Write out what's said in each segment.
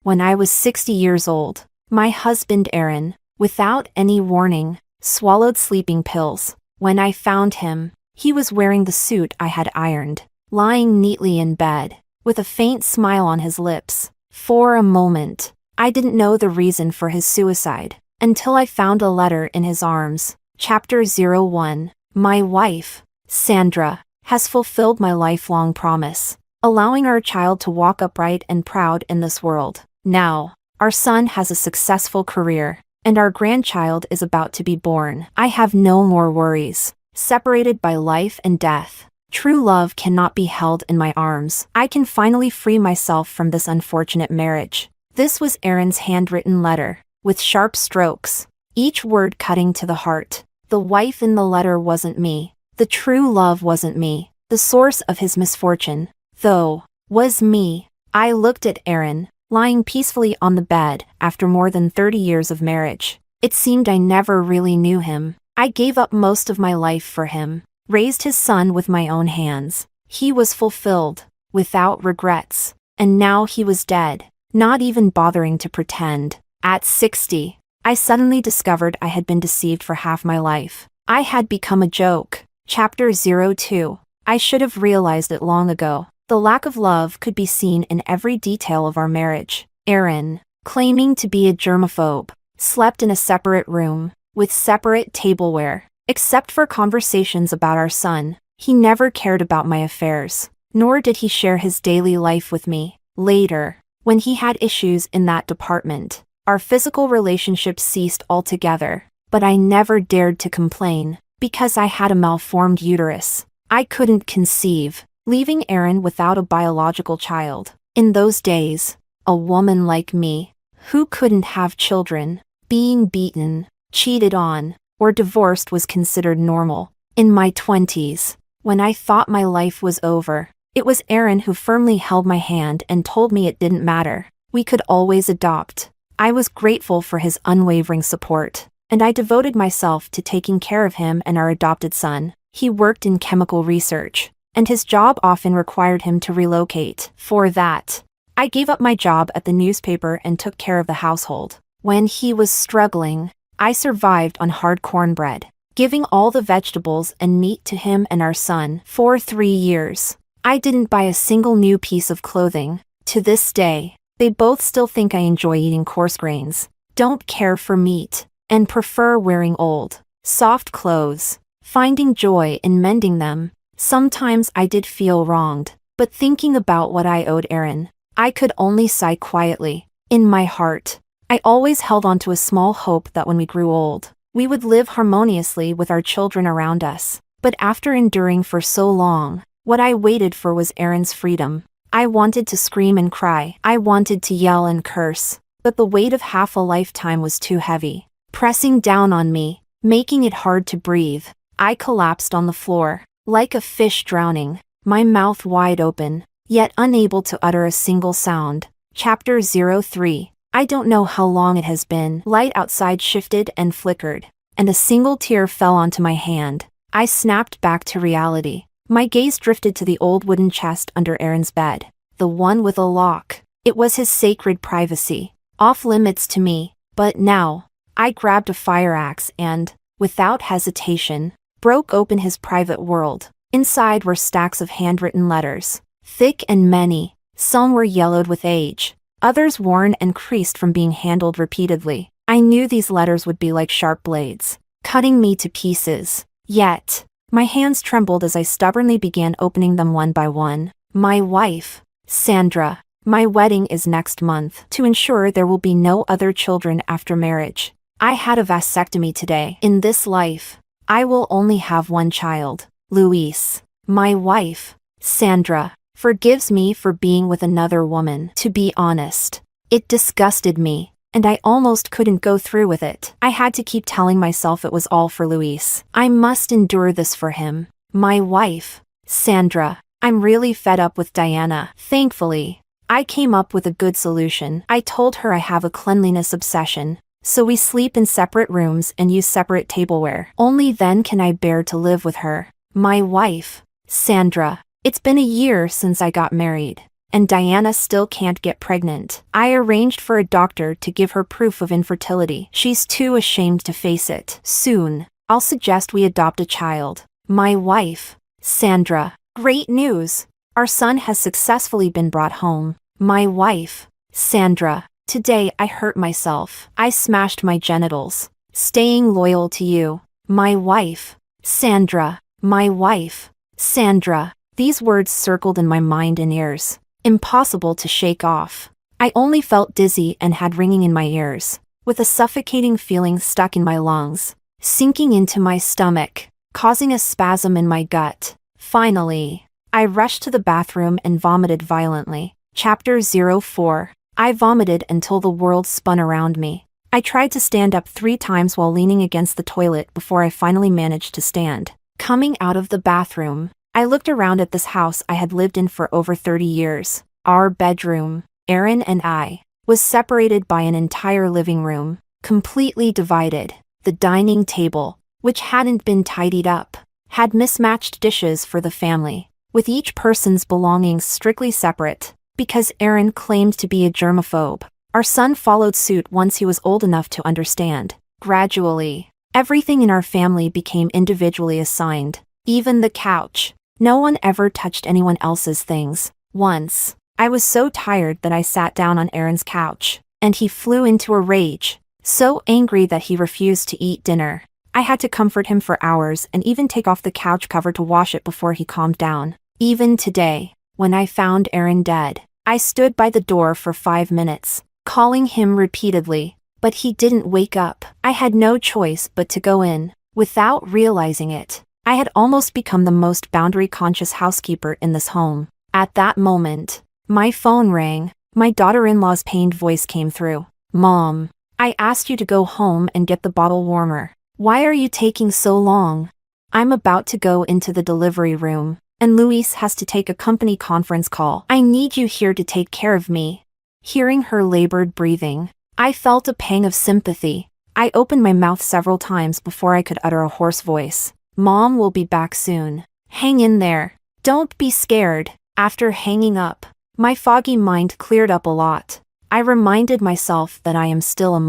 when I was 60 years old. My husband Aaron, without any warning, swallowed sleeping pills. When I found him, he was wearing the suit I had ironed, lying neatly in bed, with a faint smile on his lips. For a moment, I didn't know the reason for his suicide, until I found a letter in his arms. Chapter 01. My wife, Sandra, has fulfilled my lifelong promise, allowing our child to walk upright and proud in this world. Now, our son has a successful career, and our grandchild is about to be born. I have no more worries. Separated by life and death, true love cannot be held in my arms. I can finally free myself from this unfortunate marriage. This was Aaron's handwritten letter, with sharp strokes, each word cutting to the heart. The wife in the letter wasn't me. The true love wasn't me. The source of his misfortune, though, was me. I looked at Aaron, lying peacefully on the bed after more than 30 years of marriage. It seemed I never really knew him. I gave up most of my life for him, raised his son with my own hands. He was fulfilled, without regrets, and now he was dead, not even bothering to pretend. At 60, I suddenly discovered I had been deceived for half my life. I had become a joke. Chapter 02. I should have realized it long ago. The lack of love could be seen in every detail of our marriage. Aaron, claiming to be a germaphobe, slept in a separate room, with separate tableware. Except for conversations about our son, he never cared about my affairs, nor did he share his daily life with me. Later, when he had issues in that department, our physical relationship ceased altogether, but I never dared to complain, because I had a malformed uterus. I couldn't conceive, leaving Aaron without a biological child. In those days, a woman like me, who couldn't have children, being beaten, cheated on, or divorced was considered normal. In my 20s, when I thought my life was over, it was Aaron who firmly held my hand and told me it didn't matter. We could always adopt. I was grateful for his unwavering support, and I devoted myself to taking care of him and our adopted son. He worked in chemical research, and his job often required him to relocate. For that, I gave up my job at the newspaper and took care of the household. When he was struggling, I survived on hard cornbread, giving all the vegetables and meat to him and our son. For 3 years, I didn't buy a single new piece of clothing. To this day, they both still think I enjoy eating coarse grains, don't care for meat, and prefer wearing old, soft clothes, finding joy in mending them. Sometimes I did feel wronged, but thinking about what I owed Aaron, I could only sigh quietly. In my heart, I always held on to a small hope that when we grew old, we would live harmoniously with our children around us. But after enduring for so long, what I waited for was Aaron's freedom. I wanted to scream and cry. I wanted to yell and curse, but the weight of half a lifetime was too heavy, pressing down on me, making it hard to breathe. I collapsed on the floor, like a fish drowning, my mouth wide open, yet unable to utter a single sound. Chapter 03. I don't know how long it has been. Light outside shifted and flickered, and a single tear fell onto my hand. I snapped back to reality. My gaze drifted to the old wooden chest under Aaron's bed, the one with a lock. It was his sacred privacy, off limits to me. But now, I grabbed a fire axe and, without hesitation, broke open his private world. Inside were stacks of handwritten letters, thick and many. Some were yellowed with age, others worn and creased from being handled repeatedly. I knew these letters would be like sharp blades, cutting me to pieces. Yet, my hands trembled as I stubbornly began opening them one by one. My wife, Sandra. My wedding is next month. To ensure there will be no other children after marriage, I had a vasectomy today. In this life, I will only have one child. Luis, my wife, Sandra, forgives me for being with another woman. To be honest, it disgusted me, and I almost couldn't go through with it. I had to keep telling myself it was all for Luis. I must endure this for him. My wife, Sandra. I'm really fed up with Diana. Thankfully, I came up with a good solution. I told her I have a cleanliness obsession, so we sleep in separate rooms and use separate tableware. Only then can I bear to live with her. My wife, Sandra. It's been a year since I got married, and Diana still can't get pregnant. I arranged for a doctor to give her proof of infertility. She's too ashamed to face it. Soon, I'll suggest we adopt a child. My wife, Sandra. Great news! Our son has successfully been brought home. My wife, Sandra. Today I hurt myself. I smashed my genitals. Staying loyal to you. My wife, Sandra. My wife, Sandra. These words circled in my mind and ears. Impossible to shake off. I only felt dizzy and had ringing in my ears, with a suffocating feeling stuck in my lungs, sinking into my stomach, causing a spasm in my gut. Finally, I rushed to the bathroom and vomited violently. Chapter 04. I vomited until the world spun around me. I tried to stand up 3 times while leaning against the toilet before I finally managed to stand. Coming out of the bathroom, I looked around at this house I had lived in for over 30 years. Our bedroom, Aaron and I, was separated by an entire living room, completely divided. The dining table, which hadn't been tidied up, had mismatched dishes for the family, with each person's belongings strictly separate. Because Aaron claimed to be a germaphobe, our son followed suit once he was old enough to understand. Gradually, everything in our family became individually assigned, even the couch. No one ever touched anyone else's things. Once, I was so tired that I sat down on Aaron's couch, and he flew into a rage, so angry that he refused to eat dinner. I had to comfort him for hours and even take off the couch cover to wash it before he calmed down. Even today, when I found Aaron dead, I stood by the door for 5 minutes, calling him repeatedly, but he didn't wake up. I had no choice but to go in. Without realizing it, I had almost become the most boundary-conscious housekeeper in this home. At that moment, my phone rang. My daughter-in-law's pained voice came through. "Mom, I asked you to go home and get the bottle warmer. Why are you taking so long? I'm about to go into the delivery room, and Luis has to take a company conference call. I need you here to take care of me." Hearing her labored breathing, I felt a pang of sympathy. I opened my mouth several times before I could utter a hoarse voice. "Mom will be back soon. Hang in there. Don't be scared." After hanging up, my foggy mind cleared up a lot. I reminded myself that I am still a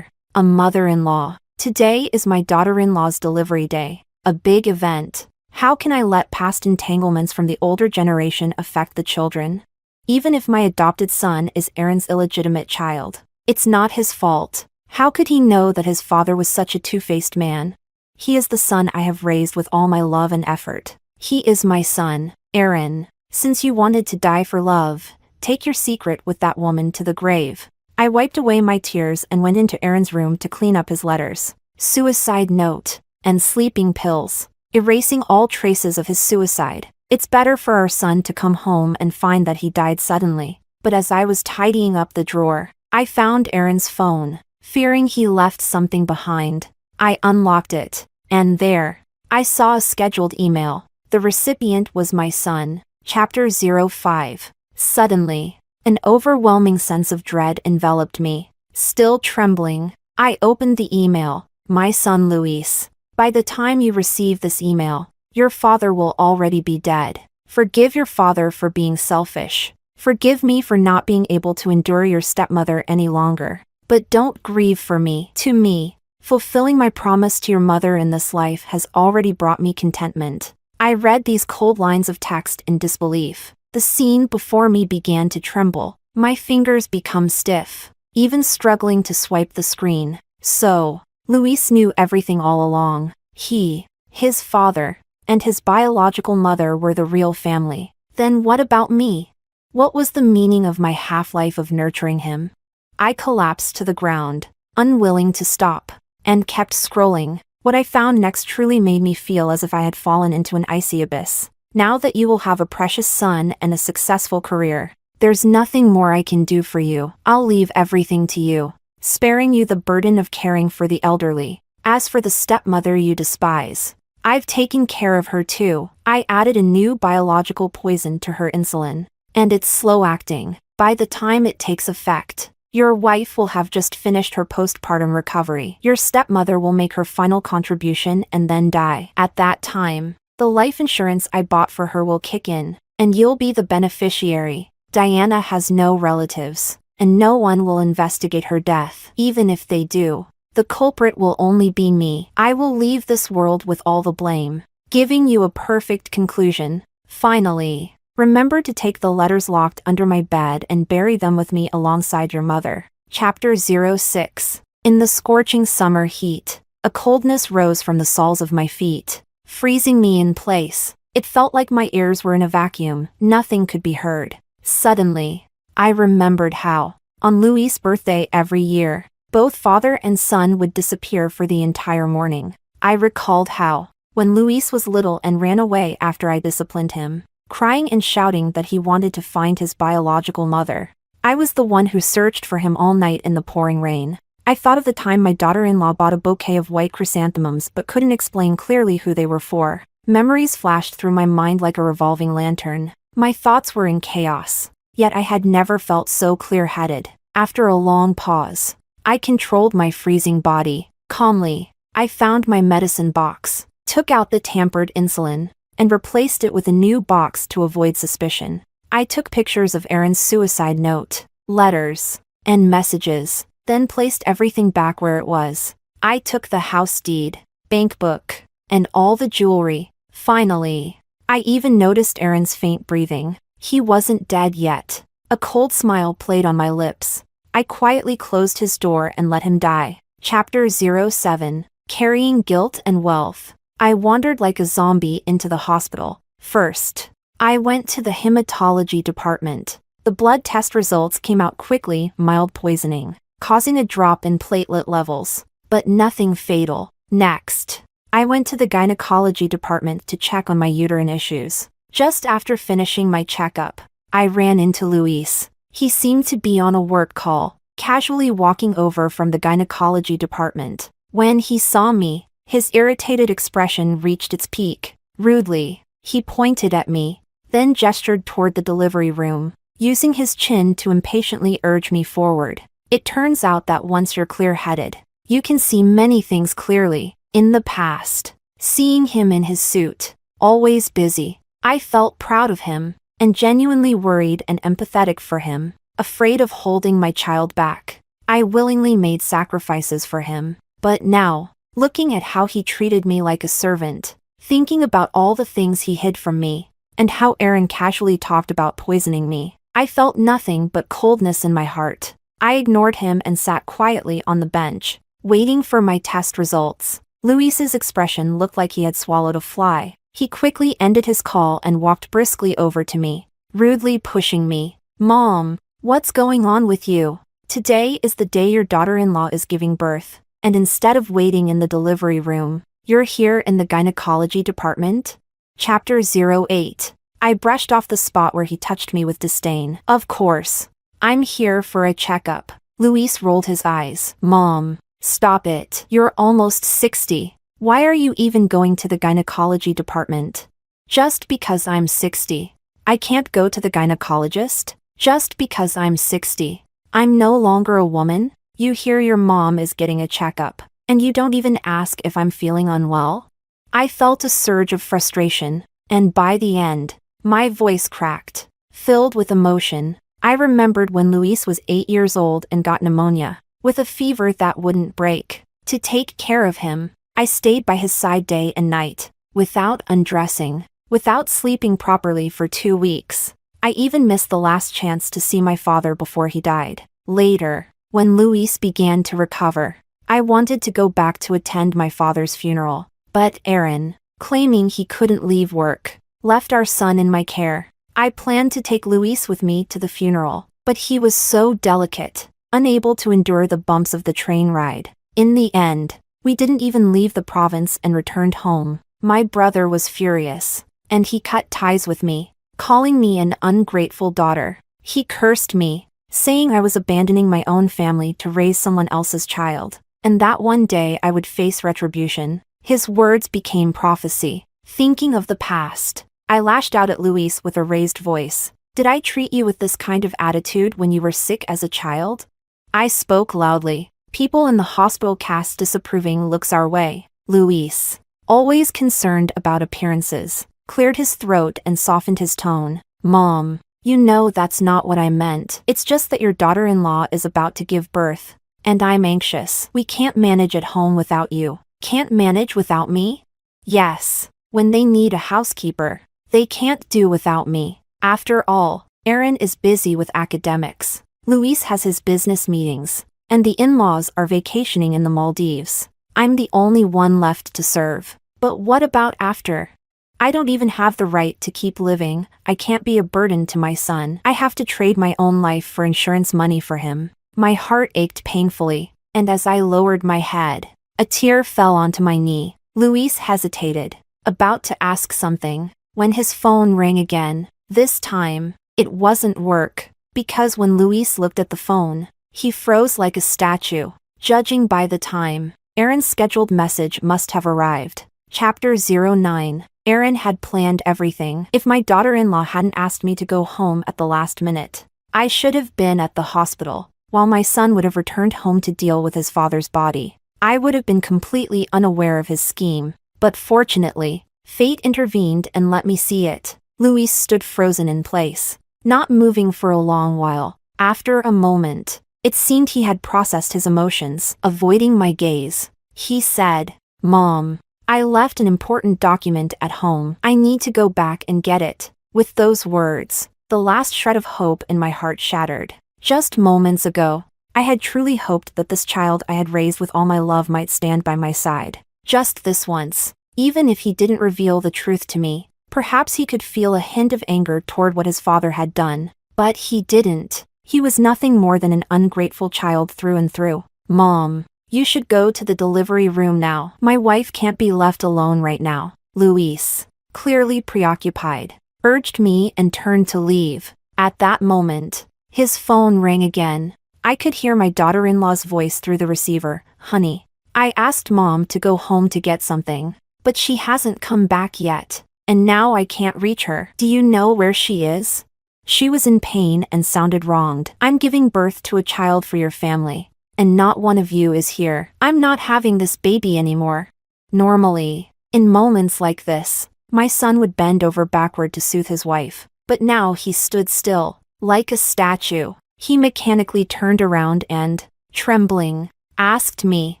mother-in-law. Today is my daughter-in-law's delivery day, a big event. How can I let past entanglements from the older generation affect the children? Even if my adopted son is Aaron's illegitimate child, it's not his fault. How could he know that his father was such a two-faced man? He is the son I have raised with all my love and effort. He is my son, Aaron. Since you wanted to die for love, take your secret with that woman to the grave. I wiped away my tears and went into Aaron's room to clean up his letters, suicide note, and sleeping pills, erasing all traces of his suicide. It's better for our son to come home and find that he died suddenly. But as I was tidying up the drawer, I found Aaron's phone. Fearing he left something behind, I unlocked it, and there, I saw a scheduled email. The recipient was my son. Chapter 05. Suddenly, an overwhelming sense of dread enveloped me. Still trembling, I opened the email. "My son Luis. By the time you receive this email, your father will already be dead. Forgive your father for being selfish. Forgive me for not being able to endure your stepmother any longer. But don't grieve for me. To me, fulfilling my promise to your mother in this life has already brought me contentment." I read these cold lines of text in disbelief. The scene before me began to tremble. My fingers become stiff, even struggling to swipe the screen. So, Luis knew everything all along. He, his father, and his biological mother were the real family. Then what about me? What was the meaning of my half-life of nurturing him? I collapsed to the ground, unwilling to stop, and kept scrolling. What I found next truly made me feel as if I had fallen into an icy abyss. "Now that you will have a precious son and a successful career, there's nothing more I can do for you. I'll leave everything to you, sparing you the burden of caring for the elderly. As for the stepmother you despise, I've taken care of her too." I added a new biological poison to her insulin, and it's slow-acting. By the time it takes effect, your wife will have just finished her postpartum recovery. Your stepmother will make her final contribution and then die. At that time, the life insurance I bought for her will kick in, and you'll be the beneficiary. Diana has no relatives, and no one will investigate her death. Even if they do, the culprit will only be me. I will leave this world with all the blame, giving you a perfect conclusion. Finally, remember to take the letters locked under my bed and bury them with me alongside your mother. Chapter 06. In the scorching summer heat, a coldness rose from the soles of my feet, freezing me in place. It felt like my ears were in a vacuum, nothing could be heard. Suddenly, I remembered how, on Louis' birthday every year, both father and son would disappear for the entire morning. I recalled how, when Louis was little and ran away after I disciplined him, crying and shouting that he wanted to find his biological mother, I was the one who searched for him all night in the pouring rain. I thought of the time my daughter-in-law bought a bouquet of white chrysanthemums but couldn't explain clearly who they were for. Memories flashed through my mind like a revolving lantern. My thoughts were in chaos, yet I had never felt so clear-headed. After a long pause, I controlled my freezing body. Calmly, I found my medicine box, took out the tampered insulin, and replaced it with a new box to avoid suspicion. I took pictures of Aaron's suicide note, letters, and messages, then placed everything back where it was. I took the house deed, bank book, and all the jewelry. Finally, I even noticed Aaron's faint breathing. He wasn't dead yet. A cold smile played on my lips. I quietly closed his door and let him die. Chapter 07. Carrying Guilt and Wealth. I wandered like a zombie into the hospital. First, I went to the hematology department. The blood test results came out quickly: mild poisoning, causing a drop in platelet levels, but nothing fatal. Next, I went to the gynecology department to check on my uterine issues. Just after finishing my checkup, I ran into Louis. He seemed to be on a work call, casually walking over from the gynecology department. When he saw me, his irritated expression reached its peak. Rudely, he pointed at me, then gestured toward the delivery room, using his chin to impatiently urge me forward. It turns out that once you're clear-headed, you can see many things clearly. In the past, seeing him in his suit, always busy, I felt proud of him, and genuinely worried and empathetic for him. Afraid of holding my child back, I willingly made sacrifices for him. But now, looking at how he treated me like a servant, thinking about all the things he hid from me, and how Aaron casually talked about poisoning me, I felt nothing but coldness in my heart. I ignored him and sat quietly on the bench, waiting for my test results. Louis's expression looked like he had swallowed a fly. He quickly ended his call and walked briskly over to me, rudely pushing me. "Mom, what's going on with you? Today is the day your daughter-in-law is giving birth, and instead of waiting in the delivery room, you're here in the gynecology department?" Chapter 08. I brushed off the spot where he touched me with disdain. "Of course. I'm here for a checkup." Louis rolled his eyes. "Mom, stop it. You're almost 60. Why are you even going to the gynecology department?" "Just because I'm 60. I can't go to the gynecologist? Just because I'm 60. I'm no longer a woman? You hear your mom is getting a checkup, and you don't even ask if I'm feeling unwell?" I felt a surge of frustration, and by the end, my voice cracked, filled with emotion. I remembered when Louis was 8 years old and got pneumonia, with a fever that wouldn't break. To take care of him, I stayed by his side day and night, without undressing, without sleeping properly for 2 weeks. I even missed the last chance to see my father before he died. Later, when Louis began to recover, I wanted to go back to attend my father's funeral. But Aaron, claiming he couldn't leave work, left our son in my care. I planned to take Louis with me to the funeral, but he was so delicate, unable to endure the bumps of the train ride. In the end, we didn't even leave the province and returned home. My brother was furious, and he cut ties with me, calling me an ungrateful daughter. He cursed me, saying I was abandoning my own family to raise someone else's child, and that one day I would face retribution. His words became prophecy. Thinking of the past, I lashed out at Louis with a raised voice. "Did I treat you with this kind of attitude when you were sick as a child?" I spoke loudly. People in the hospital cast disapproving looks our way. Louis, always concerned about appearances, cleared his throat and softened his tone. "Mom, You know that's not what I meant. It's just that your daughter-in-law is about to give birth. And I'm anxious. We can't manage at home without you. Can't manage without me? Yes. When they need a housekeeper, they can't do without me. After all, Aaron is busy with academics. Luis has his business meetings. And the in-laws are vacationing in the Maldives. I'm the only one left to serve. But what about after? I don't even have the right to keep living. I can't be a burden to my son. I have to trade my own life for insurance money for him. My heart ached painfully, and as I lowered my head, a tear fell onto my knee. Luis hesitated, about to ask something, when his phone rang again. This time, it wasn't work, because when Luis looked at the phone, he froze like a statue. Judging by the time, Aaron's scheduled message must have arrived. Chapter 09. Aaron had planned everything. If my daughter-in-law hadn't asked me to go home at the last minute, I should have been at the hospital, while my son would have returned home to deal with his father's body. I would have been completely unaware of his scheme, but fortunately, fate intervened and let me see it. Luis stood frozen in place, not moving for a long while. After a moment, it seemed he had processed his emotions. Avoiding my gaze, he said, "Mom, I left an important document at home. I need to go back and get it." With those words, the last shred of hope in my heart shattered. Just moments ago, I had truly hoped that this child I had raised with all my love might stand by my side. Just this once. Even if he didn't reveal the truth to me, perhaps he could feel a hint of anger toward what his father had done. But he didn't. He was nothing more than an ungrateful child through and through. "Mom, you should go to the delivery room now. My wife can't be left alone right now." Luis, clearly preoccupied, urged me and turned to leave. At that moment, his phone rang again. I could hear my daughter-in-law's voice through the receiver. "Honey, I asked Mom to go home to get something, but she hasn't come back yet, and now I can't reach her. Do you know where she is?" She was in pain and sounded wronged. "I'm giving birth to a child for your family, and not one of you is here. I'm not having this baby anymore." Normally, in moments like this, my son would bend over backward to soothe his wife, but now he stood still, like a statue. He mechanically turned around and, trembling, asked me,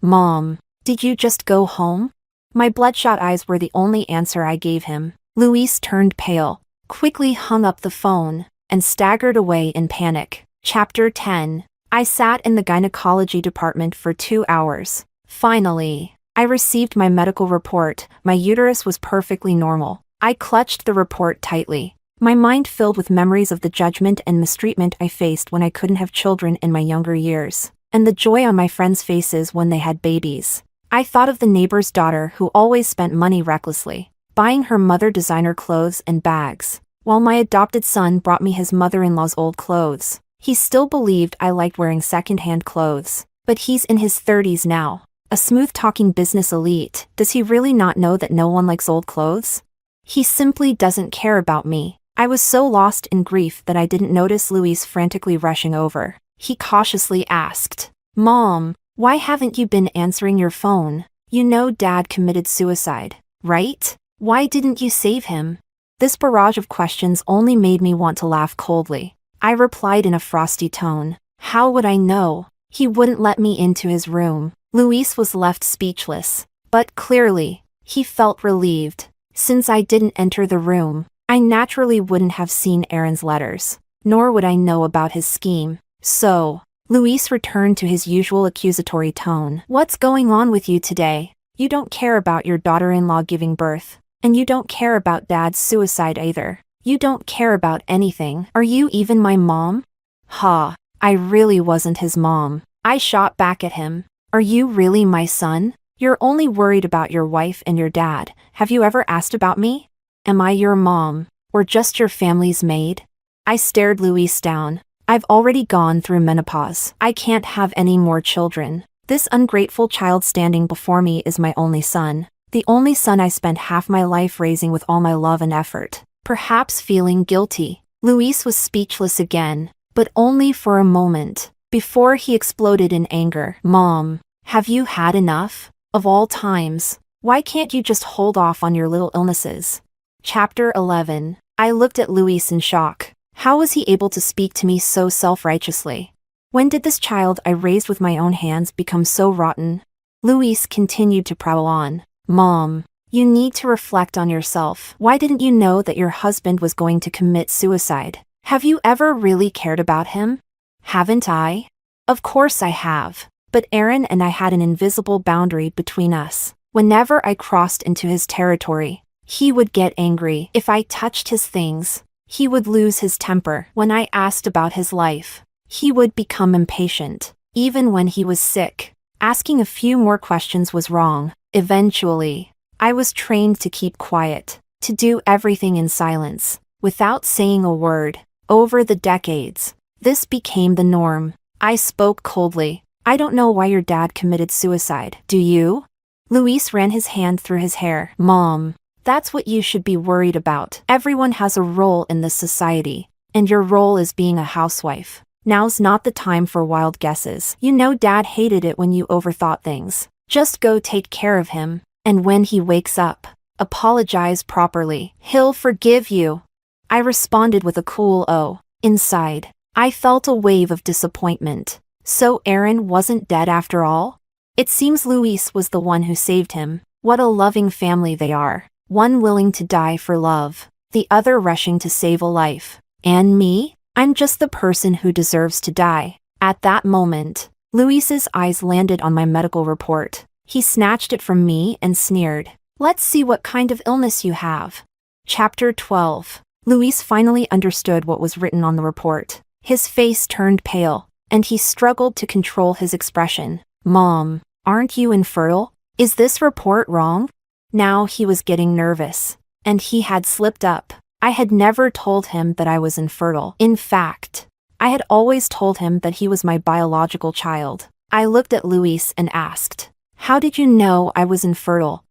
"Mom, did you just go home?" My bloodshot eyes were the only answer I gave him. Luis turned pale, quickly hung up the phone, and staggered away in panic. Chapter 10. I sat in the gynecology department for 2 hours. Finally, I received my medical report. My uterus was perfectly normal. I clutched the report tightly, my mind filled with memories of the judgment and mistreatment I faced when I couldn't have children in my younger years, and the joy on my friends' faces when they had babies. I thought of the neighbor's daughter who always spent money recklessly, buying her mother designer clothes and bags, while my adopted son brought me his mother-in-law's old clothes. He still believed I liked wearing second-hand clothes, but he's in his 30s now, a smooth-talking business elite. Does he really not know that no one likes old clothes? He simply doesn't care about me. I was so lost in grief that I didn't notice Luis frantically rushing over. He cautiously asked, "Mom, why haven't you been answering your phone? You know Dad committed suicide, right? Why didn't you save him?" This barrage of questions only made me want to laugh coldly. I replied in a frosty tone, "How would I know? He wouldn't let me into his room." Luis was left speechless, but clearly, he felt relieved. Since I didn't enter the room, I naturally wouldn't have seen Aaron's letters, nor would I know about his scheme. So, Luis returned to his usual accusatory tone. "What's going on with you today? You don't care about your daughter-in-law giving birth, and you don't care about Dad's suicide either. You don't care about anything. Are you even my mom?" Ha, I really wasn't his mom. I shot back at him. "Are you really my son? You're only worried about your wife and your dad. Have you ever asked about me? Am I your mom, or just your family's maid?" I stared Luis down. "I've already gone through menopause. I can't have any more children. This ungrateful child standing before me is my only son. The only son I spent half my life raising with all my love and effort." Perhaps feeling guilty, Luis was speechless again, but only for a moment, before he exploded in anger. "Mom, have you had enough? Of all times, why can't you just hold off on your little illnesses?" Chapter 11. I looked at Luis in shock. How was he able to speak to me so self-righteously? When did this child I raised with my own hands become so rotten? Luis continued to prattle on. Mom, you need to reflect on yourself. Why didn't you know that your husband was going to commit suicide? Have you ever really cared about him? Haven't I? Of course I have. But Aaron and I had an invisible boundary between us. Whenever I crossed into his territory, he would get angry. If I touched his things, he would lose his temper. When I asked about his life, he would become impatient. Even when he was sick, asking a few more questions was wrong. Eventually, I was trained to keep quiet, to do everything in silence, without saying a word. Over the decades, this became the norm. I spoke coldly. I don't know why your dad committed suicide. Do you? Luis ran his hand through his hair. Mom, that's what you should be worried about. Everyone has a role in this society, and your role is being a housewife. Now's not the time for wild guesses. You know Dad hated it when you overthought things. Just go take care of him, and when he wakes up, apologize properly. He'll forgive you. I responded with a cool "oh." Inside, I felt a wave of disappointment. So Aaron wasn't dead after all? It seems Luis was the one who saved him. What a loving family they are. One willing to die for love, the other rushing to save a life. And me? I'm just the person who deserves to die. At that moment, Luis's eyes landed on my medical report. He snatched it from me and sneered. Let's see what kind of illness you have. Chapter 12. Luis finally understood what was written on the report. His face turned pale, and he struggled to control his expression. Mom, aren't you infertile? Is this report wrong? Now he was getting nervous, and he had slipped up. I had never told him that I was infertile. In fact, I had always told him that he was my biological child. I looked at Luis and asked, how did you know I was infertile?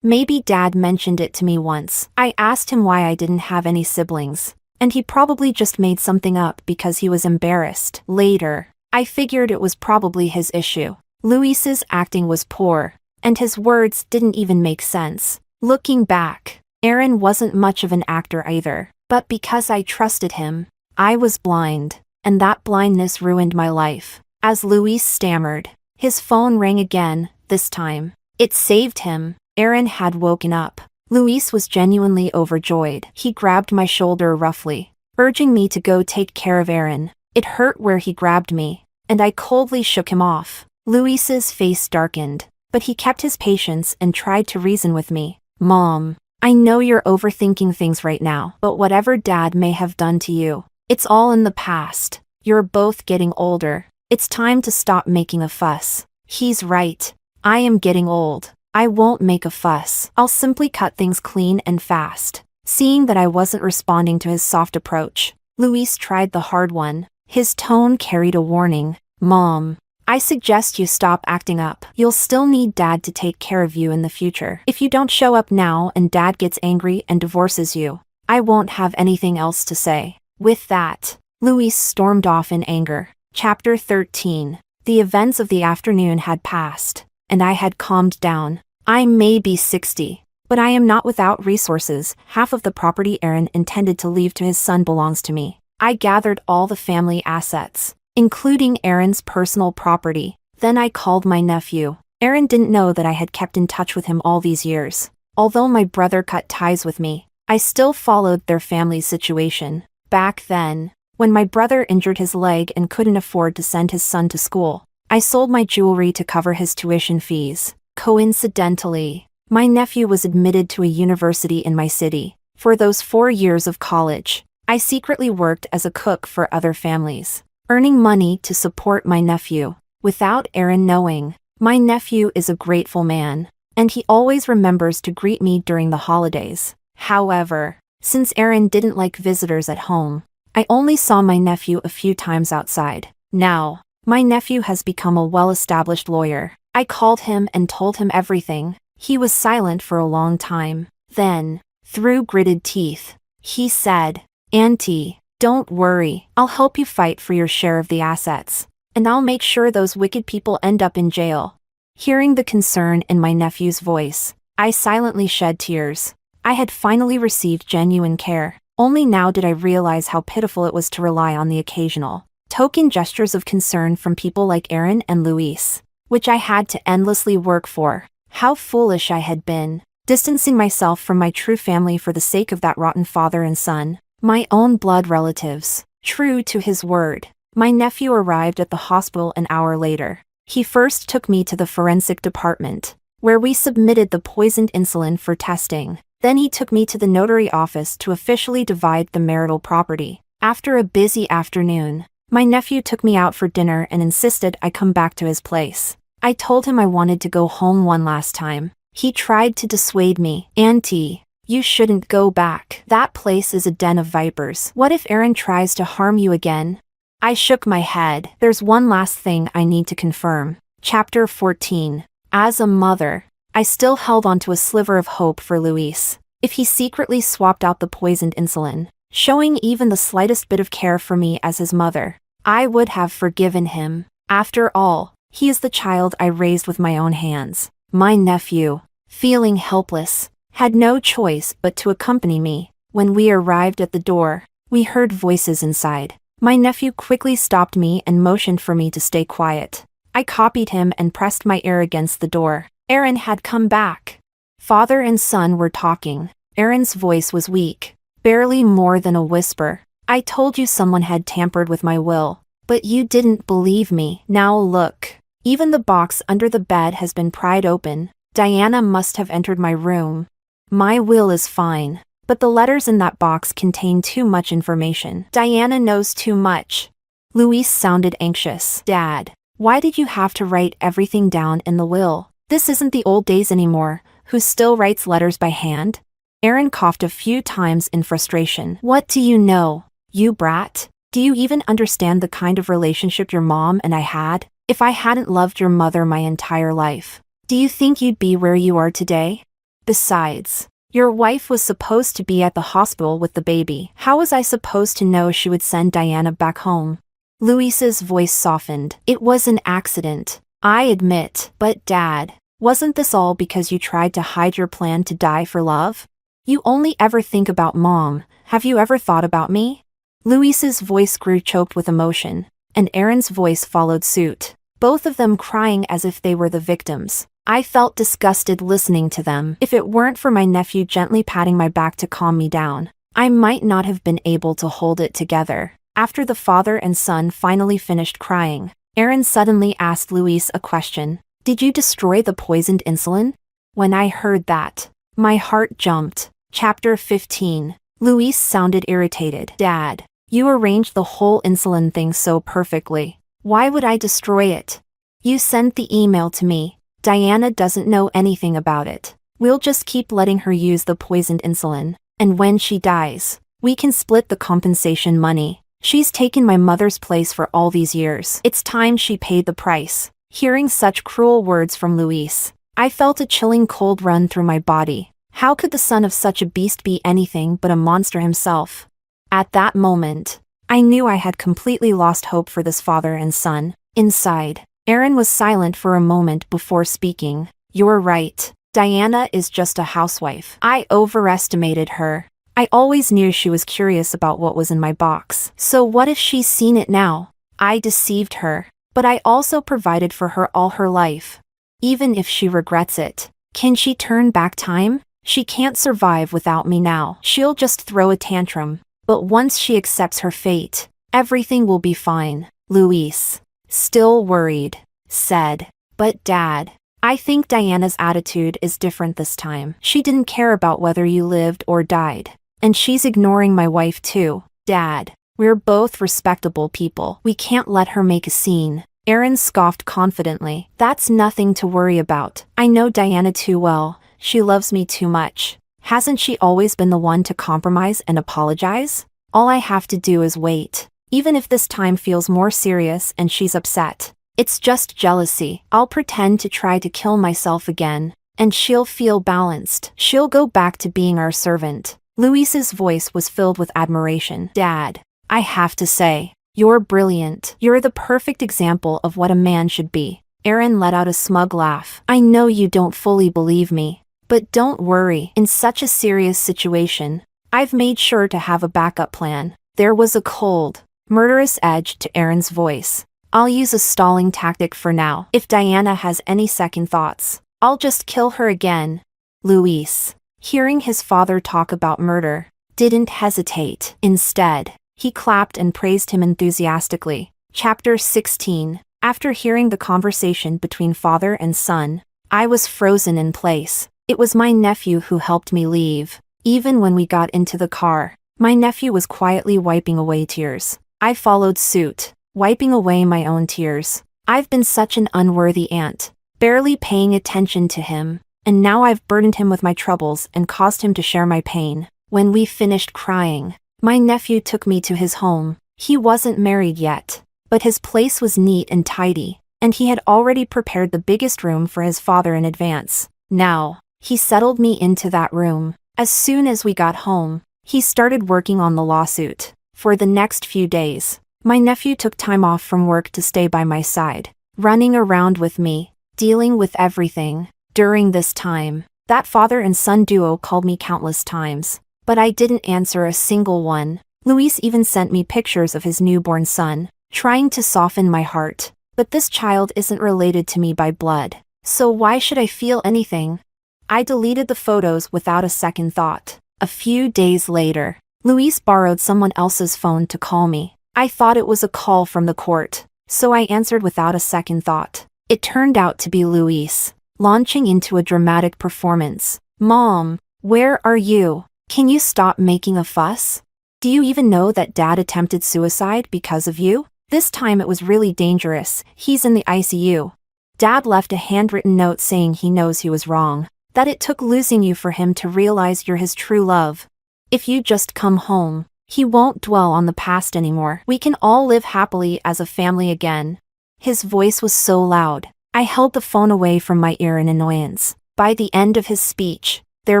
Maybe Dad mentioned it to me once. I asked him why I didn't have any siblings, and he probably just made something up because he was embarrassed. Later, I figured it was probably his issue. Luis's acting was poor, and his words didn't even make sense. Looking back, Aaron wasn't much of an actor either, but because I trusted him, I was blind, and that blindness ruined my life. As Luis stammered, his phone rang again, this time. It saved him. Aaron had woken up. Luis was genuinely overjoyed. He grabbed my shoulder roughly, urging me to go take care of Aaron. It hurt where he grabbed me, and I coldly shook him off. Luis's face darkened, but he kept his patience and tried to reason with me. Mom, I know you're overthinking things right now, but whatever Dad may have done to you, it's all in the past. You're both getting older. It's time to stop making a fuss. He's right. I am getting old. I won't make a fuss. I'll simply cut things clean and fast. Seeing that I wasn't responding to his soft approach, Luis tried the hard one. His tone carried a warning. Mom, I suggest you stop acting up. You'll still need Dad to take care of you in the future. If you don't show up now and Dad gets angry and divorces you, I won't have anything else to say. With that, Luis stormed off in anger. Chapter 13. The events of the afternoon had passed, and I had calmed down. I may be 60, but I am not without resources. Half of the property Aaron intended to leave to his son belongs to me. I gathered all the family assets, including Aaron's personal property. Then I called my nephew. Aaron didn't know that I had kept in touch with him all these years. Although my brother cut ties with me, I still followed their family's situation. Back then, when my brother injured his leg and couldn't afford to send his son to school, I sold my jewelry to cover his tuition fees. Coincidentally, my nephew was admitted to a university in my city. For those 4 years of college, I secretly worked as a cook for other families, earning money to support my nephew. Without Aaron knowing, my nephew is a grateful man, and he always remembers to greet me during the holidays. However, since Aaron didn't like visitors at home, I only saw my nephew a few times outside. Now, my nephew has become a well-established lawyer. I called him and told him everything. He was silent for a long time. Then, through gritted teeth, he said, Auntie, don't worry. I'll help you fight for your share of the assets, and I'll make sure those wicked people end up in jail. Hearing the concern in my nephew's voice, I silently shed tears. I had finally received genuine care. Only now did I realize how pitiful it was to rely on the occasional token gestures of concern from people like Aaron and Luis, which I had to endlessly work for. How foolish I had been, distancing myself from my true family for the sake of that rotten father and son, my own blood relatives. True to his word, my nephew arrived at the hospital an hour later. He first took me to the forensic department, where we submitted the poisoned insulin for testing. Then he took me to the notary office to officially divide the marital property. After a busy afternoon, my nephew took me out for dinner and insisted I come back to his place. I told him I wanted to go home one last time. He tried to dissuade me. Auntie, you shouldn't go back. That place is a den of vipers. What if Aaron tries to harm you again? I shook my head. There's one last thing I need to confirm. Chapter 14. As a mother, I still held on to a sliver of hope for Luis. If he secretly swapped out the poisoned insulin, showing even the slightest bit of care for me as his mother, I would have forgiven him. After all, he is the child I raised with my own hands. My nephew, feeling helpless, had no choice but to accompany me. When we arrived at the door, we heard voices inside. My nephew quickly stopped me and motioned for me to stay quiet. I copied him and pressed my ear against the door. Aaron had come back. Father and son were talking. Aaron's voice was weak, barely more than a whisper. I told you someone had tampered with my will, but you didn't believe me. Now look. Even the box under the bed has been pried open. Diana must have entered my room. My will is fine, but the letters in that box contain too much information. Diana knows too much. Luis sounded anxious. Dad, why did you have to write everything down in the will? This isn't the old days anymore. Who still writes letters by hand? Aaron coughed a few times in frustration. What do you know, you brat? Do you even understand the kind of relationship your mom and I had? If I hadn't loved your mother my entire life, do you think you'd be where you are today? Besides, your wife was supposed to be at the hospital with the baby. How was I supposed to know she would send Diana back home? Luis's voice softened. It was an accident, I admit. But Dad, wasn't this all because you tried to hide your plan to die for love? You only ever think about Mom. Have you ever thought about me? Luis's voice grew choked with emotion, and Aaron's voice followed suit, both of them crying as if they were the victims. I felt disgusted listening to them. If it weren't for my nephew gently patting my back to calm me down, I might not have been able to hold it together. After the father and son finally finished crying, Aaron suddenly asked Luis a question. Did you destroy the poisoned insulin? When I heard that, my heart jumped. Chapter 15. Luis sounded irritated. Dad, you arranged the whole insulin thing so perfectly. Why would I destroy it? You sent the email to me. Diana doesn't know anything about it. We'll just keep letting her use the poisoned insulin, and when she dies, we can split the compensation money. She's taken my mother's place for all these years. It's time she paid the price. Hearing such cruel words from Luis, I felt a chilling cold run through my body. How could the son of such a beast be anything but a monster himself? At that moment, I knew I had completely lost hope for this father and son. Inside, Aaron was silent for a moment before speaking. You're right. Diana is just a housewife. I overestimated her. I always knew she was curious about what was in my box. So what if she's seen it now? I deceived her, but I also provided for her all her life. Even if she regrets it, can she turn back time? She can't survive without me now. She'll just throw a tantrum. But once she accepts her fate, everything will be fine. Luis, still worried, said, but Dad, I think Diana's attitude is different this time. She didn't care about whether you lived or died. And she's ignoring my wife too. Dad, we're both respectable people. We can't let her make a scene. Aaron scoffed confidently. That's nothing to worry about. I know Diana too well. She loves me too much. Hasn't she always been the one to compromise and apologize? All I have to do is wait. Even if this time feels more serious and she's upset. It's just jealousy. I'll pretend to try to kill myself again, and she'll feel balanced. She'll go back to being our servant. Luis's voice was filled with admiration. Dad, I have to say, you're brilliant. You're the perfect example of what a man should be. Aaron let out a smug laugh. I know you don't fully believe me, but don't worry. In such a serious situation, I've made sure to have a backup plan. There was a cold, murderous edge to Aaron's voice. I'll use a stalling tactic for now. If Diana has any second thoughts, I'll just kill her again. Luis, hearing his father talk about murder, didn't hesitate. Instead, he clapped and praised him enthusiastically. Chapter 16. After hearing the conversation between father and son, I was frozen in place. It was my nephew who helped me leave. Even when we got into the car, my nephew was quietly wiping away tears. I followed suit, wiping away my own tears. I've been such an unworthy aunt, barely paying attention to him, and now I've burdened him with my troubles and caused him to share my pain. When we finished crying, my nephew took me to his home. He wasn't married yet, but his place was neat and tidy, and he had already prepared the biggest room for his father in advance. Now, he settled me into that room. As soon as we got home, he started working on the lawsuit. For the next few days, my nephew took time off from work to stay by my side, running around with me, dealing with everything. During this time, that father and son duo called me countless times, but I didn't answer a single one. Luis even sent me pictures of his newborn son, trying to soften my heart. But this child isn't related to me by blood, so why should I feel anything? I deleted the photos without a second thought. A few days later, Luis borrowed someone else's phone to call me. I thought it was a call from the court, so I answered without a second thought. It turned out to be Luis, launching into a dramatic performance. Mom, where are you? Can you stop making a fuss? Do you even know that Dad attempted suicide because of you? This time it was really dangerous. He's in the ICU. Dad left a handwritten note saying he knows he was wrong, that it took losing you for him to realize you're his true love. If you just come home, he won't dwell on the past anymore. We can all live happily as a family again. His voice was so loud, I held the phone away from my ear in annoyance. By the end of his speech, there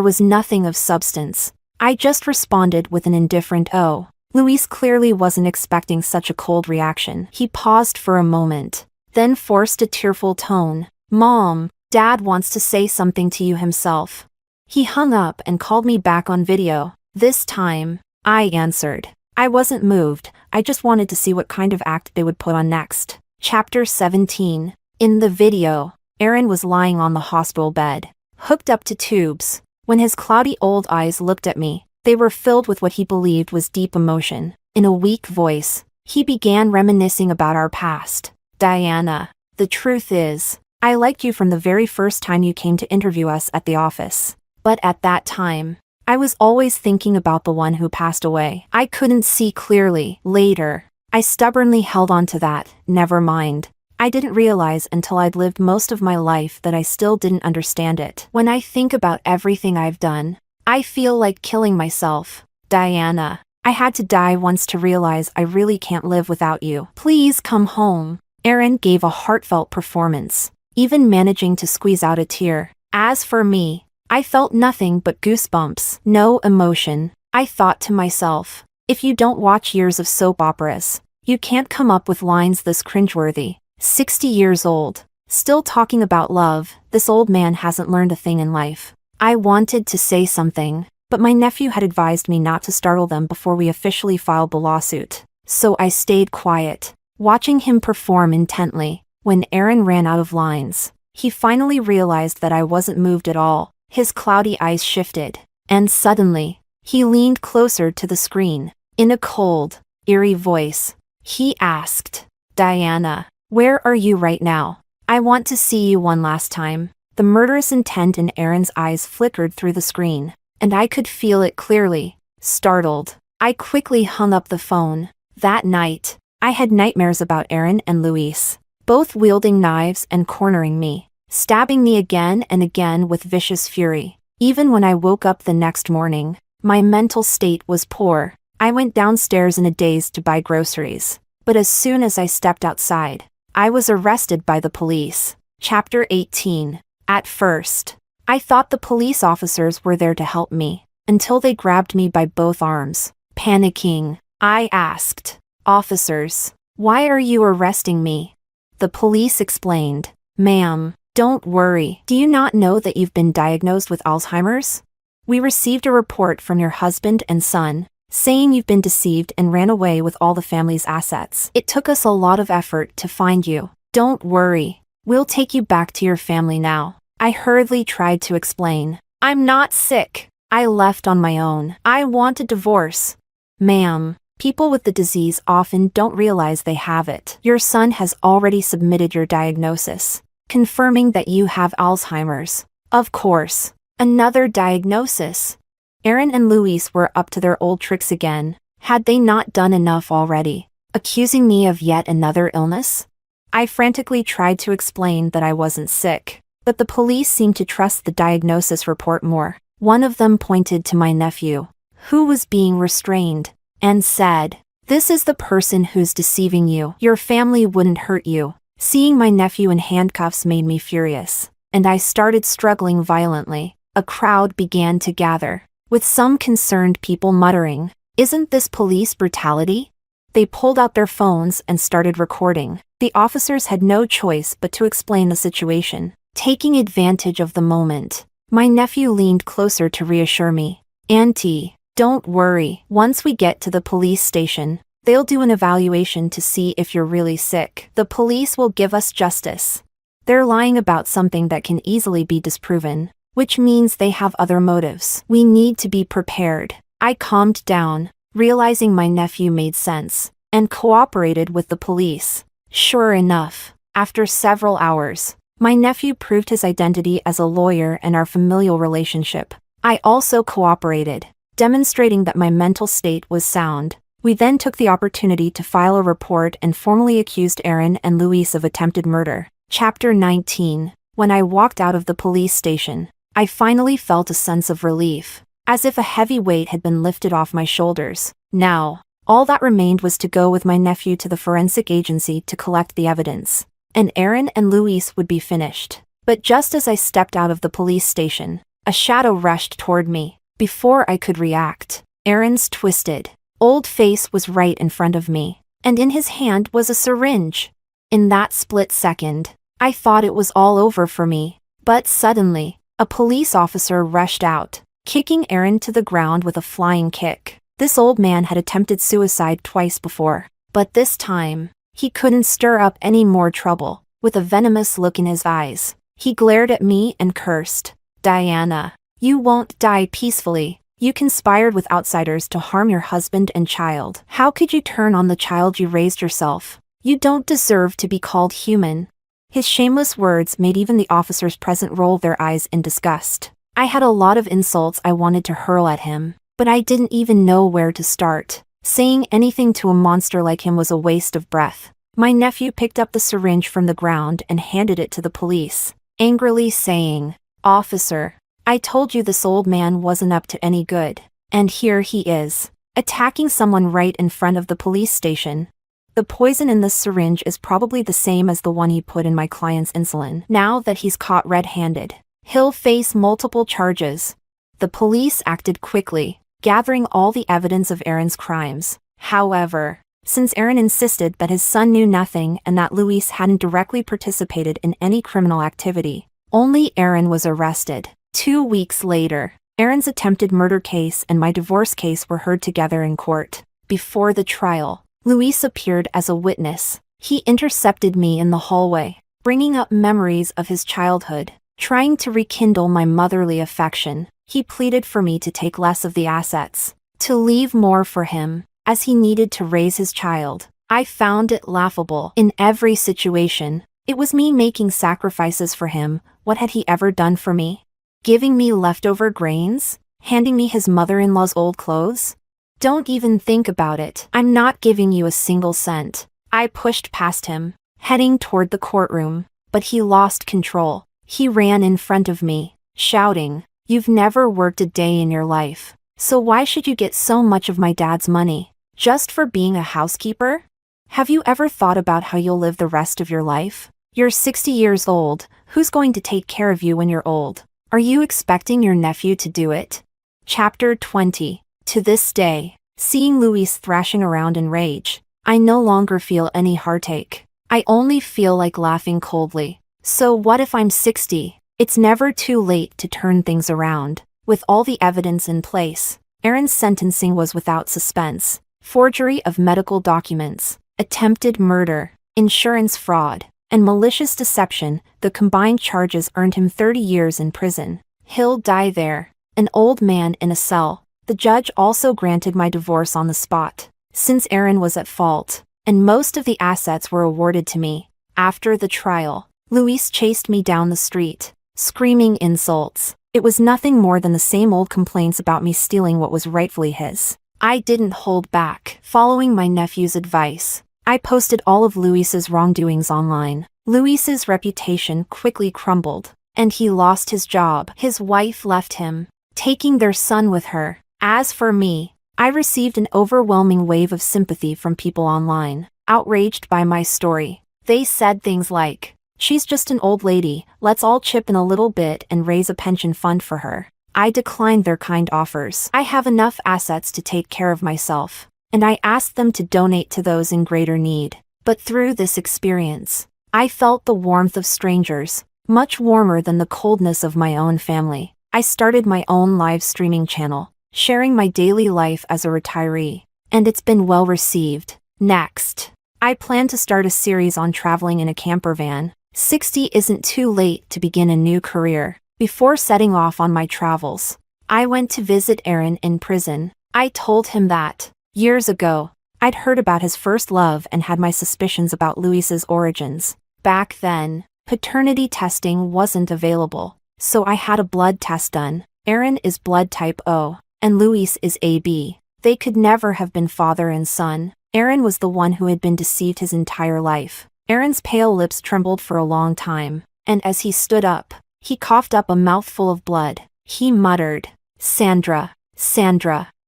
was nothing of substance. I just responded with an indifferent "oh." Luis clearly wasn't expecting such a cold reaction. He paused for a moment, then forced a tearful tone. Mom, Dad wants to say something to you himself. He hung up and called me back on video. This time, I answered. I wasn't moved, I just wanted to see what kind of act they would put on next. Chapter 17. In the video, Aaron was lying on the hospital bed, hooked up to tubes. When his cloudy old eyes looked at me, they were filled with what he believed was deep emotion. In a weak voice, he began reminiscing about our past. Diana, the truth is, I liked you from the very first time you came to interview us at the office. But at that time, I was always thinking about the one who passed away. I couldn't see clearly. Later, I stubbornly held on to that. Never mind. I didn't realize until I'd lived most of my life that I still didn't understand it. When I think about everything I've done, I feel like killing myself. Diana, I had to die once to realize I really can't live without you. Please come home. Aaron gave a heartfelt performance, even managing to squeeze out a tear. As for me, I felt nothing but goosebumps. No emotion. I thought to myself, if you don't watch years of soap operas, you can't come up with lines this cringeworthy. 60 years old, still talking about love. This old man hasn't learned a thing in life. I wanted to say something, but my nephew had advised me not to startle them before we officially filed the lawsuit. So I stayed quiet, watching him perform intently. When Aaron ran out of lines, he finally realized that I wasn't moved at all. His cloudy eyes shifted, and suddenly, he leaned closer to the screen. In a cold, eerie voice, he asked, Diana, where are you right now? I want to see you one last time. The murderous intent in Aaron's eyes flickered through the screen, and I could feel it clearly. Startled, I quickly hung up the phone. That night, I had nightmares about Aaron and Luis, both wielding knives and cornering me, stabbing me again and again with vicious fury. Even when I woke up the next morning, my mental state was poor. I went downstairs in a daze to buy groceries, but as soon as I stepped outside, I was arrested by the police. Chapter 18. At first, I thought the police officers were there to help me, until they grabbed me by both arms. Panicking, I asked, Officers, why are you arresting me? The police explained, Ma'am, don't worry. Do you not know that you've been diagnosed with Alzheimer's? We received a report from your husband and son, saying you've been deceived and ran away with all the family's assets. It took us a lot of effort to find you. Don't worry. We'll take you back to your family now. I hurriedly tried to explain. I'm not sick. I left on my own. I want a divorce. Ma'am, people with the disease often don't realize they have it. Your son has already submitted your diagnosis, confirming that you have Alzheimer's. Of course. Another diagnosis. Aaron and Luis were up to their old tricks again. Had they not done enough already, accusing me of yet another illness? I frantically tried to explain that I wasn't sick, but the police seemed to trust the diagnosis report more. One of them pointed to my nephew, who was being restrained, and said, "This is the person who's deceiving you. Your family wouldn't hurt you." Seeing my nephew in handcuffs made me furious, and I started struggling violently. A crowd began to gather, with some concerned people muttering, "Isn't this police brutality?" They pulled out their phones and started recording. The officers had no choice but to explain the situation. Taking advantage of the moment, my nephew leaned closer to reassure me. "Auntie, don't worry. Once we get to the police station, they'll do an evaluation to see if you're really sick. The police will give us justice. They're lying about something that can easily be disproven, which means they have other motives. We need to be prepared." I calmed down, realizing my nephew made sense, and cooperated with the police. Sure enough, after several hours, my nephew proved his identity as a lawyer and our familial relationship. I also cooperated, demonstrating that my mental state was sound. We then took the opportunity to file a report and formally accused Aaron and Luis of attempted murder. Chapter 19. When I walked out of the police station, I finally felt a sense of relief, as if a heavy weight had been lifted off my shoulders. Now, all that remained was to go with my nephew to the forensic agency to collect the evidence, and Aaron and Luis would be finished. But just as I stepped out of the police station, a shadow rushed toward me. Before I could react, Aaron's twisted, old face was right in front of me, and in his hand was a syringe. In that split second, I thought it was all over for me, but suddenly, a police officer rushed out, kicking Aaron to the ground with a flying kick. This old man had attempted suicide twice before, but this time, he couldn't stir up any more trouble. With a venomous look in his eyes, he glared at me and cursed, "Diana, you won't die peacefully. You conspired with outsiders to harm your husband and child. How could you turn on the child you raised yourself? You don't deserve to be called human." His shameless words made even the officers present roll their eyes in disgust. I had a lot of insults I wanted to hurl at him, but I didn't even know where to start. Saying anything to a monster like him was a waste of breath. My nephew picked up the syringe from the ground and handed it to the police, angrily saying, "Officer, I told you this old man wasn't up to any good, and here he is, attacking someone right in front of the police station." The poison in this syringe is probably the same as the one he put in my client's insulin. Now that he's caught red-handed, he'll face multiple charges. The police acted quickly, gathering all the evidence of Aaron's crimes. However, since Aaron insisted that his son knew nothing and that Luis hadn't directly participated in any criminal activity, only Aaron was arrested. 2 weeks later, Aaron's attempted murder case and my divorce case were heard together in court. Before the trial, Luis appeared as a witness. He intercepted me in the hallway, bringing up memories of his childhood, trying to rekindle my motherly affection. He pleaded for me to take less of the assets, to leave more for him, as he needed to raise his child. I found it laughable. In every situation, it was me making sacrifices for him. What had he ever done for me? Giving me leftover grains? Handing me his mother-in-law's old clothes? Don't even think about it. I'm not giving you a single cent. I pushed past him, heading toward the courtroom, but he lost control. He ran in front of me, shouting, "You've never worked a day in your life, so why should you get so much of my dad's money? Just for being a housekeeper? Have you ever thought about how you'll live the rest of your life? You're 60 years old. Who's going to take care of you when you're old? Are you expecting your nephew to do it?" Chapter 20. To this day, seeing Luis thrashing around in rage, I no longer feel any heartache. I only feel like laughing coldly. So what if I'm 60? It's never too late to turn things around. With all the evidence in place, Aaron's sentencing was without suspense. Forgery of medical documents, attempted murder, insurance fraud, and malicious deception, the combined charges earned him 30 years in prison. He'll die there, an old man in a cell. The judge also granted my divorce on the spot, since Aaron was at fault, and most of the assets were awarded to me. After the trial, Luis chased me down the street, screaming insults. It was nothing more than the same old complaints about me stealing what was rightfully his. I didn't hold back. Following my nephew's advice, I posted all of Luis's wrongdoings online. Luis's reputation quickly crumbled, and he lost his job. His wife left him, taking their son with her. As for me, I received an overwhelming wave of sympathy from people online, outraged by my story. They said things like, "She's just an old lady, let's all chip in a little bit and raise a pension fund for her." I declined their kind offers. I have enough assets to take care of myself, and I asked them to donate to those in greater need. But through this experience, I felt the warmth of strangers, much warmer than the coldness of my own family. I started my own live streaming channel, sharing my daily life as a retiree, and it's been well received. Next, I plan to start a series on traveling in a camper van. 60 isn't too late to begin a new career. Before setting off on my travels, I went to visit Aaron in prison. I told him that, years ago, I'd heard about his first love and had my suspicions about Luis's origins. Back then, paternity testing wasn't available, so I had a blood test done. Aaron is blood type O, and Luis is AB. They could never have been father and son. Aaron was the one who had been deceived his entire life. Aaron's pale lips trembled for a long time, and as he stood up, he coughed up a mouthful of blood. He muttered, Sandra,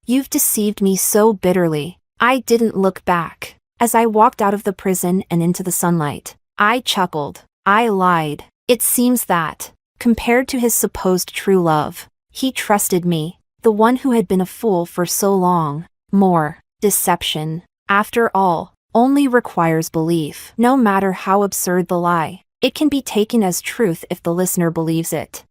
you've deceived me so bitterly." I didn't look back. As I walked out of the prison and into the sunlight, I chuckled. I lied. It seems that, compared to his supposed true love, he trusted me, the one who had been a fool for so long. More deception, after all, only requires belief. No matter how absurd the lie, it can be taken as truth if the listener believes it.